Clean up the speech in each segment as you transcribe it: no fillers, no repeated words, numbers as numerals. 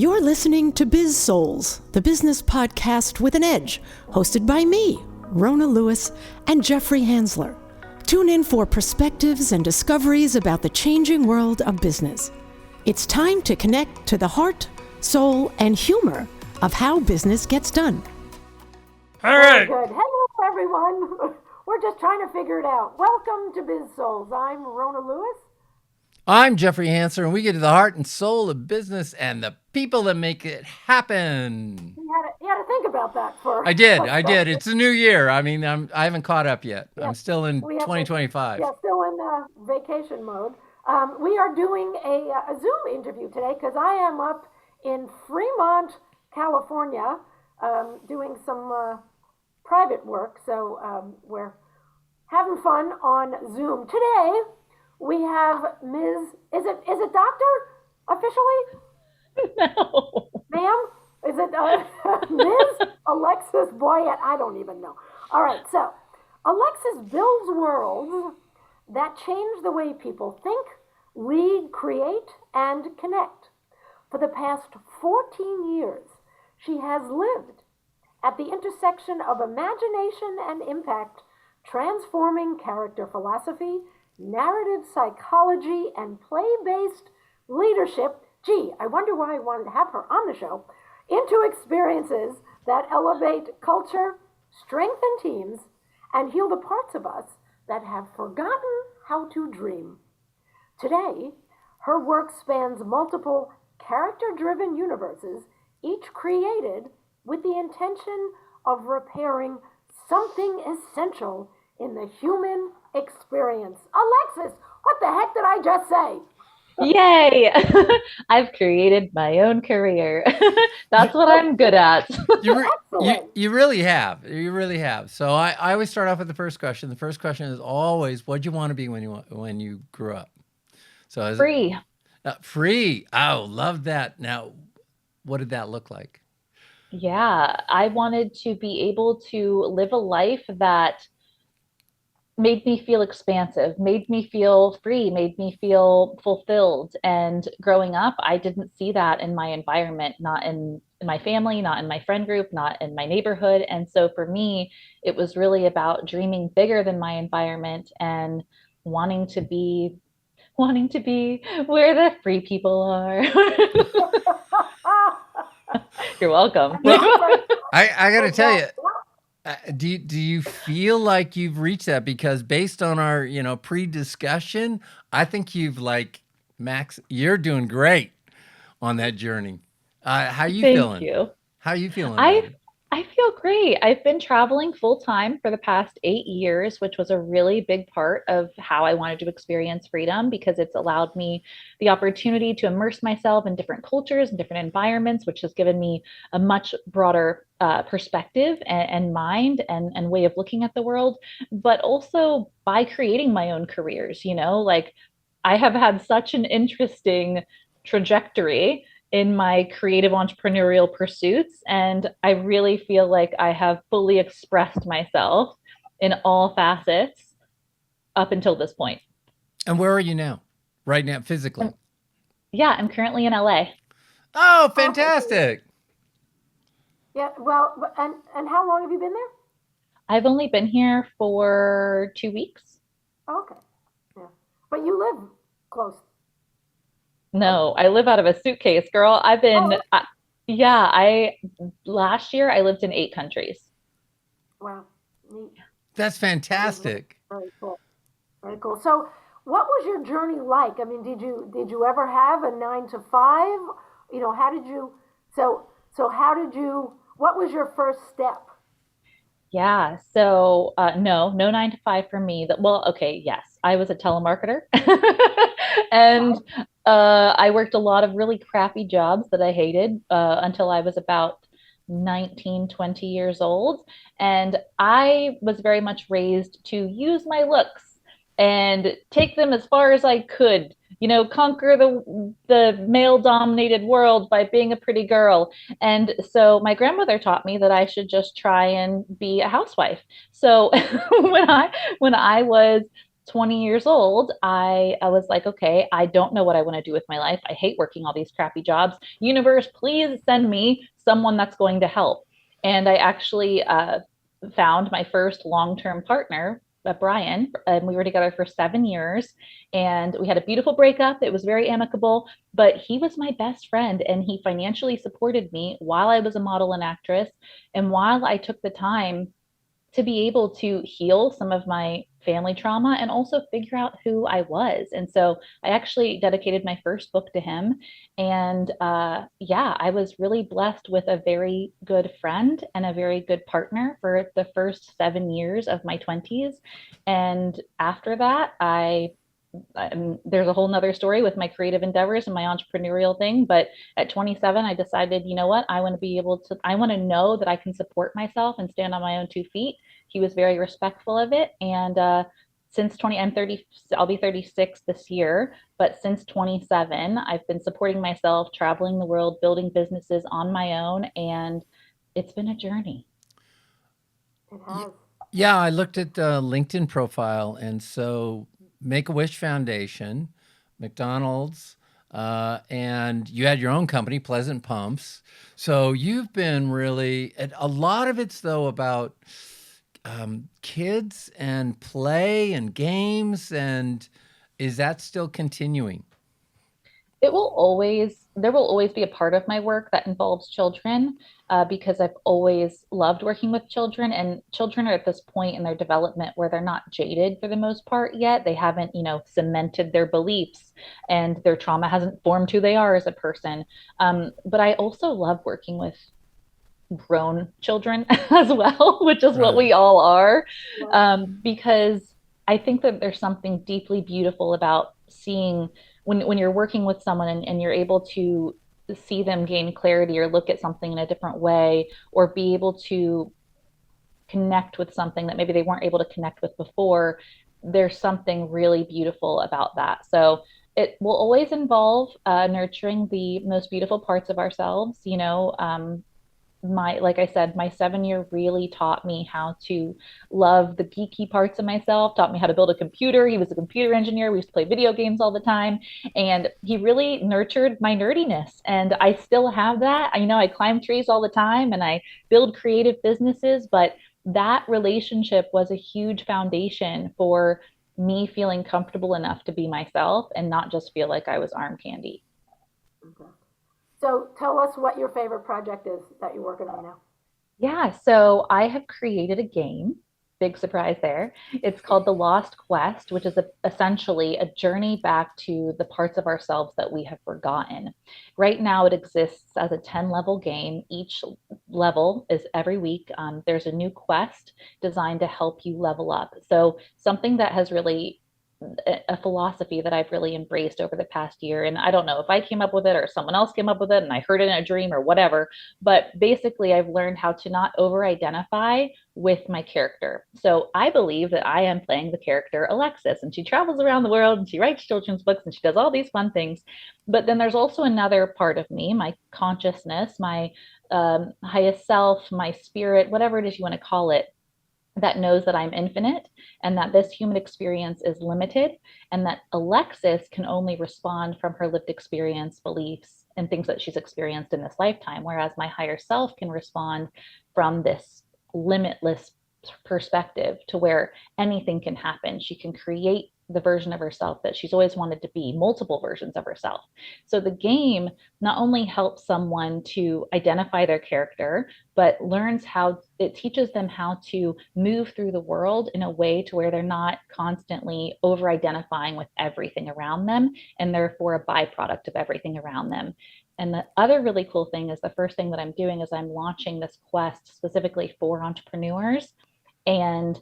You're listening to Biz-Souls, the business podcast with an edge, hosted by me, Rona Lewis, and Jeffrey Hansler. Tune in for perspectives and discoveries about the changing world of business. It's time to connect to the heart, soul, and humor of how business gets done. All right. Very good. Hello, everyone. We're just trying to figure it out. Welcome to Biz-Souls. I'm Rona Lewis. I'm Jeffrey Hansler, and we get to the heart and soul of business and the people that make it happen. You had to think about that first. I did. It's a new year. I mean, I haven't caught up yet. Yeah. I'm still in 2025. Still in vacation mode. We are doing a Zoom interview today because I am up in Fremont, California, doing some private work. So we're having fun on Zoom today. We have Ms. Is it doctor officially? No. Ma'am? Is it Ms. Alexis Boyett? I don't even know. All right, so Alexis builds worlds that change the way people think, lead, create, and connect. For the past 14 years, she has lived at the intersection of imagination and impact, transforming character philosophy, narrative psychology, and play-based leadership. Gee, I wonder why I wanted to have her on the show. Into experiences that elevate culture, strengthen teams, and heal the parts of us that have forgotten how to dream. Today, her work spans multiple character-driven universes, each created with the intention of repairing something essential in the human experience. Alexis, what the heck did I just say? Yay! I've created my own career. That's what I'm good at. You really have. You really have. So I always start off with the first question. The first question is always, what'd you want to be when you grew up? So Free. Free. Oh, love that. Now, what did that look like? Yeah, I wanted to be able to live a life that made me feel expansive, made me feel free, made me feel fulfilled. And growing up, I didn't see that in my environment, not in my family, not in my friend group, not in my neighborhood. And so for me, it was really about dreaming bigger than my environment and wanting to be where the free people are. You're welcome. Well, I got to tell you, do you feel like you've reached that? Because based on our, pre-discussion, I think you've Max, you're doing great on that journey. How you feeling? Thank you. How you feeling? I feel great. I've been traveling full time for the past 8 years, which was a really big part of how I wanted to experience freedom, because it's allowed me the opportunity to immerse myself in different cultures and different environments, which has given me a much broader perspective and mind and way of looking at the world. But also by creating my own careers, I have had such an interesting trajectory in my creative entrepreneurial pursuits. And I really feel like I have fully expressed myself in all facets up until this point. And where are you now? Right now, physically? Yeah, I'm currently in LA. Oh, fantastic. Yeah, well, and how long have you been there? I've only been here for 2 weeks. Okay. Yeah. But you live close. No, I live out of a suitcase, girl. I've been, last year I lived in 8 countries. Wow. Neat. That's fantastic. Very cool. Very cool. So what was your journey like? I mean, did you ever have a 9 to 5? What was your first step? Yeah. So, no 9 to 5 for me. Yes, I was a telemarketer and I worked a lot of really crappy jobs that I hated until I was about 19, 20 years old. And I was very much raised to use my looks and take them as far as I could, conquer the male-dominated world by being a pretty girl. And so my grandmother taught me that I should just try and be a housewife. So when I was 20 years old, I was like, okay, I don't know what I want to do with my life. I hate working all these crappy jobs. Universe, please send me someone that's going to help. And I actually found my first long-term partner, Brian, and we were together for 7 years. And we had a beautiful breakup. It was very amicable, but he was my best friend, and he financially supported me while I was a model and actress, and while I took the time to be able to heal some of my family trauma and also figure out who I was. And so I actually dedicated my first book to him. And yeah, I was really blessed with a very good friend and a very good partner for the first 7 years of my 20s. And after that, there's a whole nother story with my creative endeavors and my entrepreneurial thing. But at 27, I decided, you know what, I want to know that I can support myself and stand on my own 2 feet. He was very respectful of it. And I'm 30, I'll be 36 this year. But since 27, I've been supporting myself, traveling the world, building businesses on my own. And it's been a journey. It has. Yeah, I looked at the LinkedIn profile, and so Make-A-Wish Foundation, McDonald's, and you had your own company, Pleasant Pumps. So you've been really, a lot of it's though about kids and play and games, and is that still continuing? There will always be a part of my work that involves children, because I've always loved working with children, and children are at this point in their development where they're not jaded for the most part yet. They haven't, cemented their beliefs, and their trauma hasn't formed who they are as a person. But I also love working with grown children as well, which is what Right. we all are, because I think that there's something deeply beautiful about seeing when you're working with someone, and you're able to see them gain clarity or look at something in a different way, or be able to connect with something that maybe they weren't able to connect with before. There's something really beautiful about that. So it will always involve nurturing the most beautiful parts of ourselves. Like I said, my 7 year really taught me how to love the geeky parts of myself, taught me how to build a computer. He was a computer engineer. We used to play video games all the time. And he really nurtured my nerdiness. And I still have that. I climb trees all the time, and I build creative businesses, but that relationship was a huge foundation for me feeling comfortable enough to be myself and not just feel like I was arm candy. Okay. So tell us what your favorite project is that you're working on now. Yeah, so I have created a game. Big surprise there. It's called The Lost Quest, which is essentially a journey back to the parts of ourselves that we have forgotten. Right now, it exists as a 10-level game. Each level is every week. There's a new quest designed to help you level up. So something that has really a philosophy that I've really embraced over the past year. And I don't know if I came up with it or someone else came up with it and I heard it in a dream or whatever, but basically I've learned how to not over-identify with my character. So I believe that I am playing the character Alexis, and she travels around the world and she writes children's books and she does all these fun things. But then there's also another part of me, my consciousness, my highest self, my spirit, whatever it is you want to call it, that knows that I'm infinite and that this human experience is limited, and that Alexis can only respond from her lived experience, beliefs, and things that she's experienced in this lifetime, whereas my higher self can respond from this limitless perspective to where anything can happen. She can create the version of herself that she's always wanted to be, multiple versions of herself. So the game not only helps someone to identify their character, but it teaches them how to move through the world in a way to where they're not constantly over-identifying with everything around them, and therefore a byproduct of everything around them. And the other really cool thing is the first thing that I'm doing is I'm launching this quest specifically for entrepreneurs, and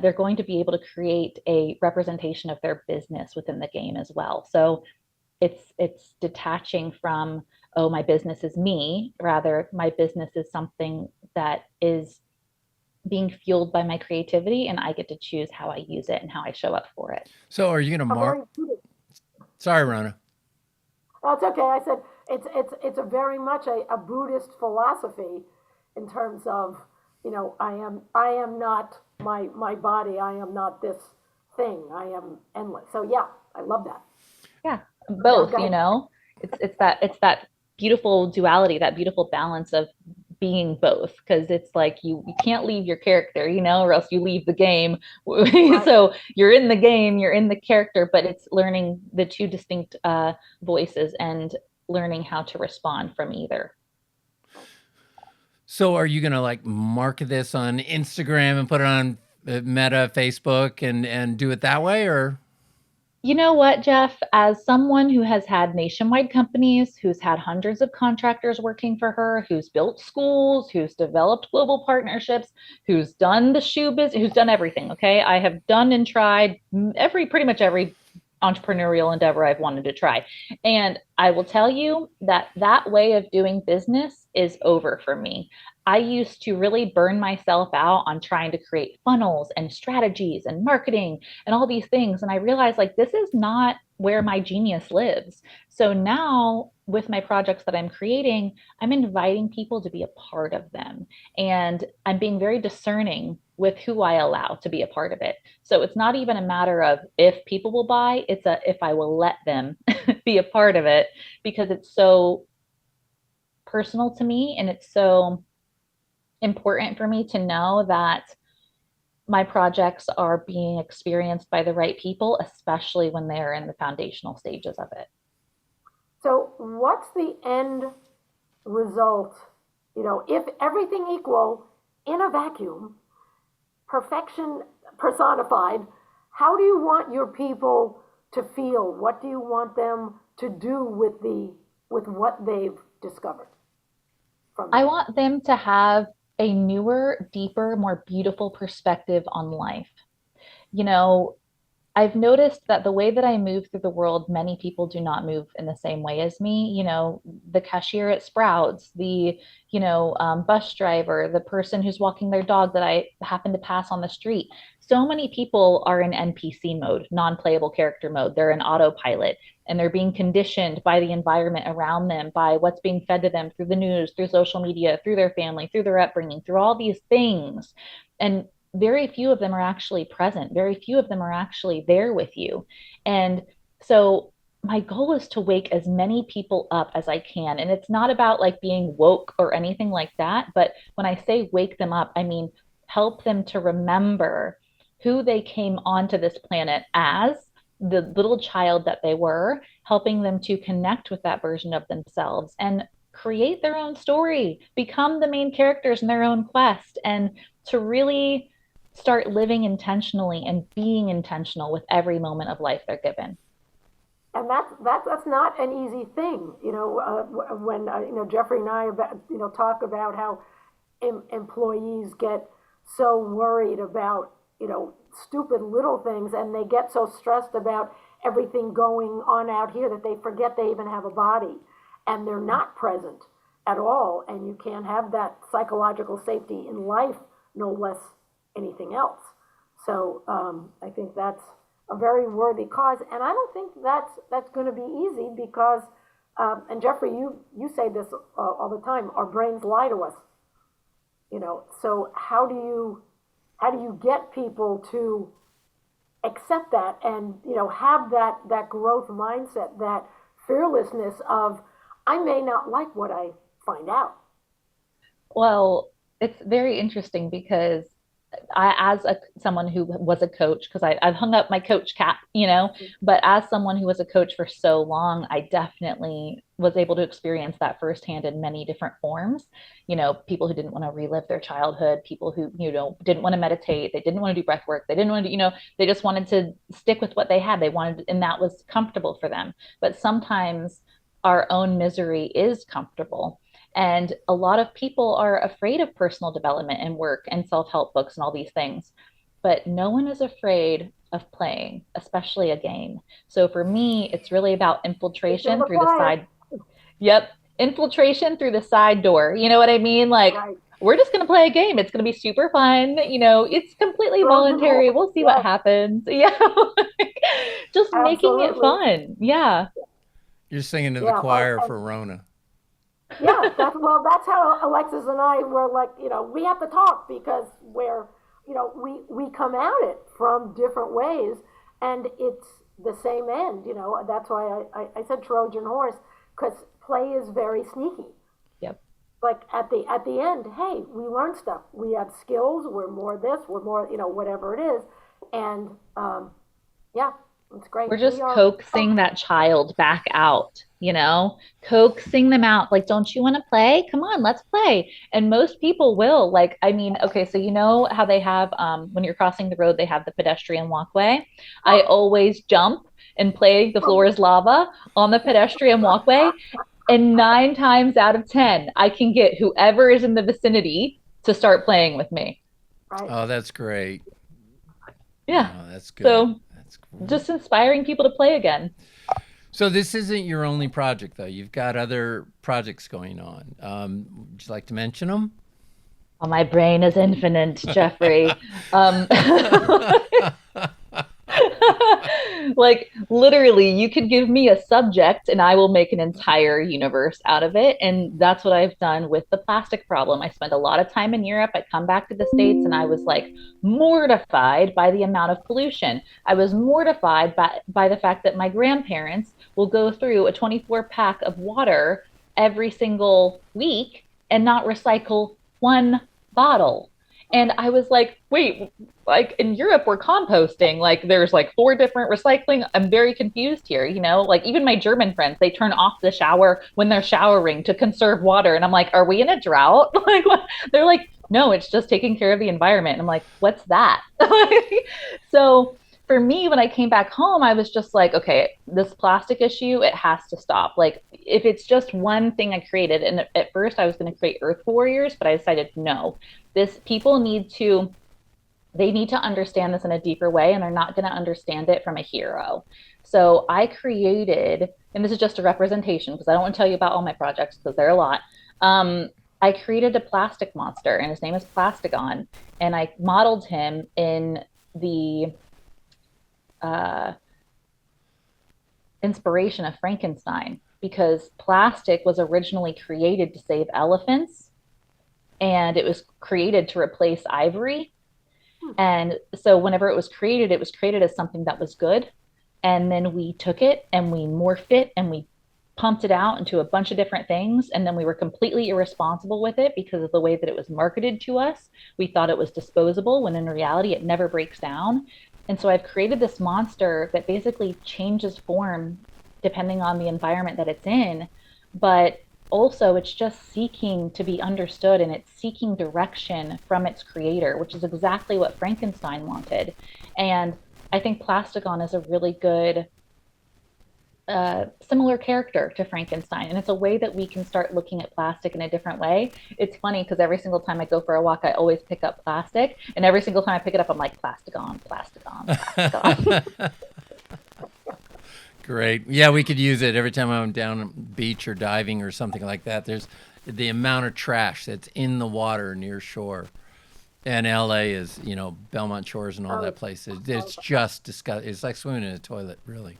they're going to be able to create a representation of their business within the game as well. So it's detaching from, oh, my business is me. Rather, my business is something that is being fueled by my creativity, and I get to choose how I use it and how I show up for it. So are you going to Sorry, Rona. Oh, it's okay. I said it's a very much a Buddhist philosophy in terms of, I am not my body. I am not this thing. I am endless. So yeah, I love that. Yeah, both, Okay. you know, it's that beautiful duality, that beautiful balance of being both, because it's like you can't leave your character, you know, or else you leave the game. Right. So you're in the game, you're in the character, but it's learning the two distinct voices and learning how to respond from either. So are you gonna like market this on Instagram and put it on Meta, Facebook, and do it that way, or? You know what, Jeff? As someone who has had nationwide companies, who's had hundreds of contractors working for her, who's built schools, who's developed global partnerships, who's done the shoe business, who's done everything, okay? I have done and tried pretty much every entrepreneurial endeavor I've wanted to try. And I will tell you that that way of doing business is over for me. I used to really burn myself out on trying to create funnels and strategies and marketing and all these things. And I realized like this is not where my genius lives. So now with my projects that I'm creating, I'm inviting people to be a part of them. And I'm being very discerning with who I allow to be a part of it. So it's not even a matter of if people will buy, it's a if I will let them be a part of it, because it's so personal to me and it's so important for me to know that my projects are being experienced by the right people, especially when they're in the foundational stages of it. So what's the end result? You know, if everything equal in a vacuum, perfection personified, how do you want your people to feel? What do you want them to do with what they've discovered? I want them to have a newer, deeper, more beautiful perspective on life. You know, I've noticed that the way that I move through the world, many people do not move in the same way as me. You know, the cashier at Sprouts, bus driver, the person who's walking their dog that I happen to pass on the street. So many people are in NPC mode, non-playable character mode. They're in autopilot and they're being conditioned by the environment around them, by what's being fed to them through the news, through social media, through their family, through their upbringing, through all these things. And very few of them are actually present. Very few of them are actually there with you. And so my goal is to wake as many people up as I can. And it's not about like being woke or anything like that. But when I say wake them up, I mean help them to remember who they came onto this planet as, the little child that they were, helping them to connect with that version of themselves and create their own story, become the main characters in their own quest, and to really start living intentionally and being intentional with every moment of life they're given. And that's not an easy thing, you know. When Jeffrey and I talk about how employees get so worried about stupid little things, and they get so stressed about everything going on out here that they forget they even have a body, and they're not present at all. And you can't have that psychological safety in life, no less anything else. So I think that's a very worthy cause, and I don't think that's going to be easy because, and Jeffrey, you say this all the time. Our brains lie to us, So how do you get people to accept that and have that growth mindset, that fearlessness of I may not like what I find out. Well, it's very interesting because someone who was a coach, because I've hung up my coach cap, but as someone who was a coach for so long, I definitely was able to experience that firsthand in many different forms. People who didn't want to relive their childhood, people who, didn't want to meditate, they didn't want to do breath work, they didn't want to, they just wanted to stick with what they had. They wanted, and that was comfortable for them. But sometimes our own misery is comfortable. And a lot of people are afraid of personal development and work and self-help books and all these things, but no one is afraid of playing, especially a game. So for me, it's really about infiltration through the side. Yep. Infiltration through the side door. You know what I mean? Like, right. We're just going to play a game. It's going to be super fun. It's completely voluntary. We'll see what happens. Yeah. Just Absolutely. Making it fun. Yeah. You're singing to the choir for Rona. Yeah, that's how Alexis and I were like, we have to talk because we come at it from different ways. And it's the same end, you know. That's why I said Trojan horse, because play is very sneaky. Yep. Like at the end, hey, we learn stuff. We have skills. We're more this. We're more, you know, whatever it is. And yeah, it's great. We're just coaxing that child back out, you know, coaxing them out. Like, don't you want to play? Come on, let's play. And most people will. Like, I mean, okay, so you know how they have, when you're crossing the road, they have the pedestrian walkway. I always jump and play The Floor is Lava on the pedestrian walkway. And 9 times out of 10, I can get whoever is in the vicinity to start playing with me. Right. Oh, that's great. Yeah. Oh, that's good. So That's cool. just inspiring people to play again. So this isn't your only project, though. You've got other projects going on. Would you like to mention them? Oh, my brain is infinite, Jeffrey. Like literally, you could give me a subject and I will make an entire universe out of it. And that's what I've done with the plastic problem. I spent a lot of time in Europe. I come back to the States and I was like mortified by the amount of pollution. I was mortified by the fact that my grandparents will go through a 24-pack of water every single week and not recycle one bottle. And I was like, wait, like in Europe, we're composting. Like there's like 4 different recycling. I'm very confused here. You know, like even my German friends, they turn off the shower when they're showering to conserve water. And I'm like, are we in a drought? Like what? They're like, no, it's just taking care of the environment. And I'm like, what's that? So for me, when I came back home, I was just like, okay, this plastic issue, it has to stop. Like if it's just one thing I created, and at first I was going to create Earth Warriors, but I decided no, people need to understand this in a deeper way, and they're not going to understand it from a hero. So I created, and this is just a representation because I don't want to tell you about all my projects because they're a lot. I created a plastic monster and his name is Plastigon. And I modeled him in the inspiration of Frankenstein, because plastic was originally created to save elephants and it was created to replace ivory. And so whenever it was created as something that was good. And then we took it and we morphed it and we pumped it out into a bunch of different things. And then we were completely irresponsible with it because of the way that it was marketed to us. We thought it was disposable when in reality it never breaks down. And so I've created this monster that basically changes form depending on the environment that it's in. But also it's just seeking to be understood, and it's seeking direction from its creator, which is exactly what Frankenstein wanted. And I think Plastigon is a really good similar character to Frankenstein. And it's a way that we can start looking at plastic in a different way. It's funny because every single time I go for a walk, I always pick up plastic. And every single time I pick it up, I'm like, Plastigon, Plastigon, Plastigon. Great. Yeah, we could use it every time I'm down on the beach or diving or something like that. There's the amount of trash that's in the water near shore. And LA is, you know, Belmont Shores and all that place. It's just disgusting. It's like swimming in a toilet, really.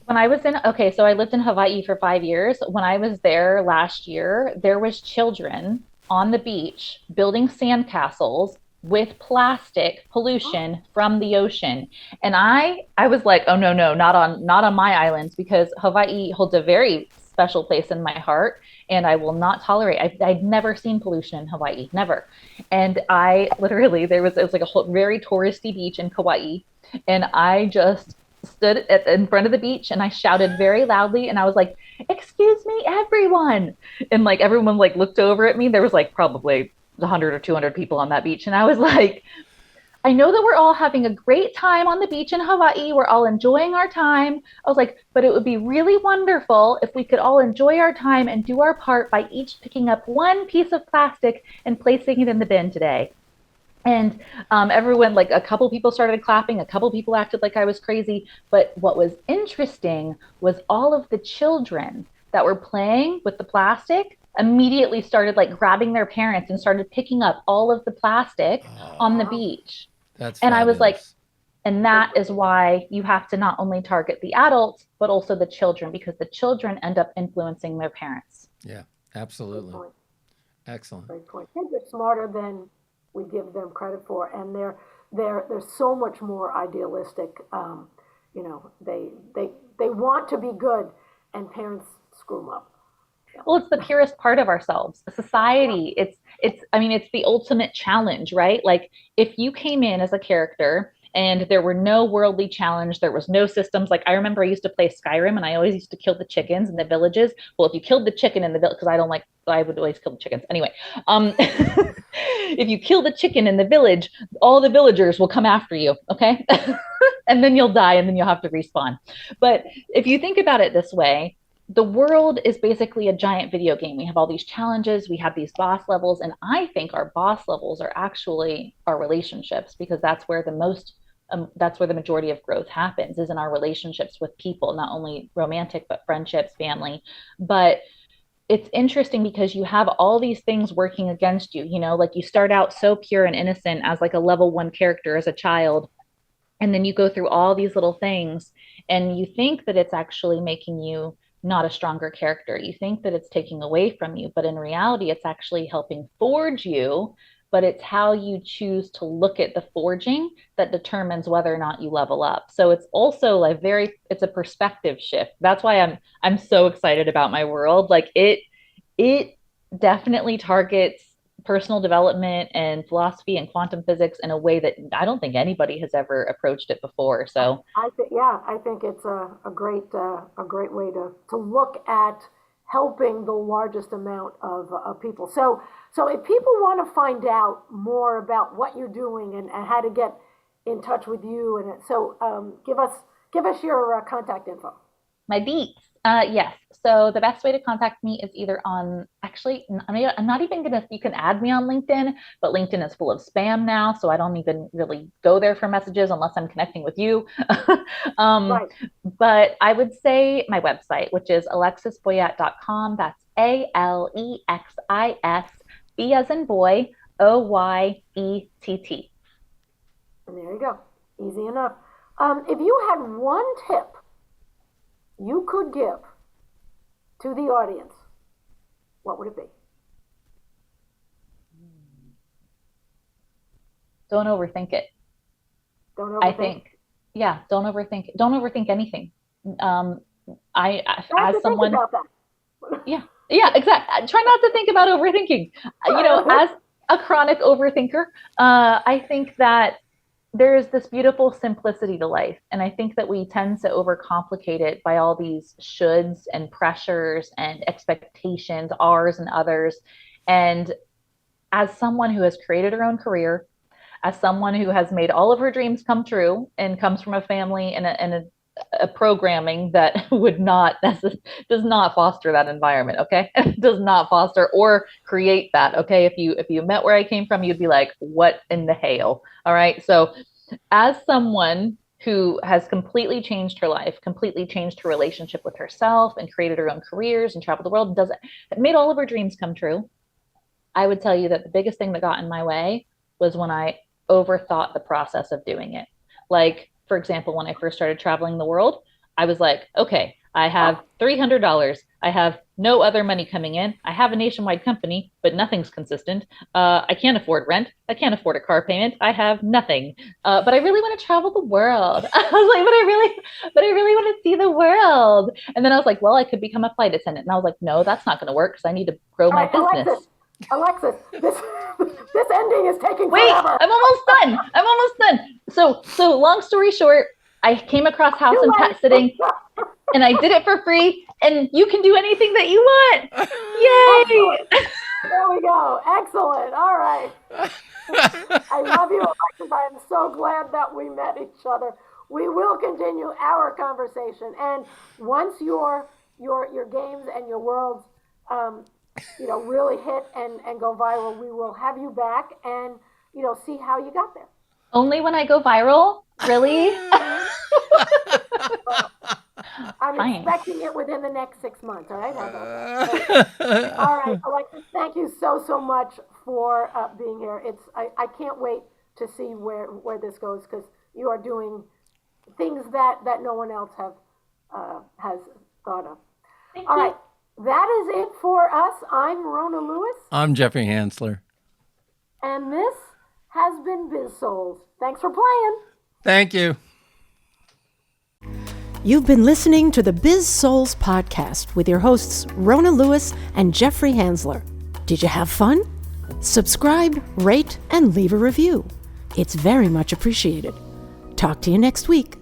When I was so I lived in Hawaii for 5 years. When I was there last year, there was children on the beach building sandcastles with plastic pollution from the ocean. And I was like, oh no, not on my islands, because Hawaii holds a very special place in my heart and I will not tolerate. I'd never seen pollution in Hawaii, never. And I literally, it was like a whole very touristy beach in Kauai. And I just stood in front of the beach and I shouted very loudly and I was like, excuse me, everyone. And like everyone like looked over at me. There was like probably 100 or 200 people on that beach. And I was like, I know that we're all having a great time on the beach in Hawaii. We're all enjoying our time. I was like, but it would be really wonderful if we could all enjoy our time and do our part by each picking up one piece of plastic and placing it in the bin today. And everyone, like a couple people started clapping, a couple people acted like I was crazy. But what was interesting was all of the children that were playing with the plastic immediately started like grabbing their parents and started picking up all of the plastic on the beach. That's and fabulous. I was like, and that is why you have to not only target the adults, but also the children, because the children end up influencing their parents. Yeah, absolutely. Excellent. Great point. Kids are smarter than we give them credit for, and they're so much more idealistic. They want to be good, and parents screw them up. Well, it's the purest part of ourselves. Society, it's the ultimate challenge, right? Like if you came in as a character and there were no worldly challenge, there was no systems. Like I remember I used to play Skyrim and I always used to kill the chickens in the villages. Well, if you killed the chicken in the village, because I would always kill the chickens. Anyway, if you kill the chicken in the village, all the villagers will come after you, okay? And then you'll die and then you'll have to respawn. But if you think about it this way, the world is basically a giant video game. We have all these challenges, we have these boss levels, and I think our boss levels are actually our relationships, because that's where the majority of growth happens, is in our relationships with people, not only romantic, but friendships, family. But it's interesting because you have all these things working against you, like you start out so pure and innocent as like a level 1 character as a child. And then you go through all these little things and you think that it's actually making you not a stronger character. You think that it's taking away from you, but in reality, it's actually helping forge you. But it's how you choose to look at the forging that determines whether or not you level up. So it's also like it's a perspective shift. That's why I'm so excited about my world. Like it definitely targets personal development and philosophy and quantum physics in a way that I don't think anybody has ever approached it before. So I think it's a great way to look at helping the largest amount of people. So if people want to find out more about what you're doing and how to get in touch with you, give us your contact info. My beats. Yes. So the best way to contact me is either on, actually, I'm not even you can add me on LinkedIn, but LinkedIn is full of spam now. So I don't even really go there for messages unless I'm connecting with you. Right. But I would say my website, which is alexisboyett.com. That's ALEXIS, B as in boy, OYETT. And there you go. Easy enough. If you had one tip you could give to the audience, what would it be? Don't overthink it. Don't overthink. I think, yeah, don't overthink anything. As someone, about that. yeah, exactly. Try not to think about overthinking. As a chronic overthinker, I think that there's this beautiful simplicity to life. And I think that we tend to overcomplicate it by all these shoulds and pressures and expectations, ours and others. And as someone who has created her own career, as someone who has made all of her dreams come true and comes from a family and a programming that does not foster that environment, okay? Does not foster or create that, okay? If you met where I came from, you'd be like, what in the hail? All right. So as someone who has completely changed her life, completely changed her relationship with herself and created her own careers and traveled the world, made all of her dreams come true, I would tell you that the biggest thing that got in my way was when I overthought the process of doing it. Like, for example, when I first started traveling the world, I was like, okay, I have $300. I have no other money coming in. I have a nationwide company, but nothing's consistent. I can't afford rent. I can't afford a car payment. I have nothing. But I really want to travel the world. I was like, but I really want to see the world. And then I was like, well, I could become a flight attendant. And I was like, no, that's not going to work because I need to grow my business. Alexis, this ending is taking Wait, forever. I'm almost done. So long story short, I came across house and pet sitting and I did it for free, and you can do anything that you want. Yay. Excellent. There we go. Excellent. All right. I love you, Alexis. I am so glad that we met each other. We will continue our conversation. And once your games and your worlds really hit and go viral, we will have you back and, see how you got there. Only when I go viral? Really? I'm Fine. expecting it within the next 6 months, all right? How about that? All right, Alexis, thank you so much for being here. I can't wait to see where this goes, because you are doing things that no one else has thought of. Thank all you. Right. That is it for us. I'm Rona Lewis. I'm Jeffrey Hansler. And this has been Biz-Souls. Thanks for playing. Thank you. You've been listening to the Biz-Souls podcast with your hosts, Rona Lewis and Jeffrey Hansler. Did you have fun? Subscribe, rate, and leave a review. It's very much appreciated. Talk to you next week.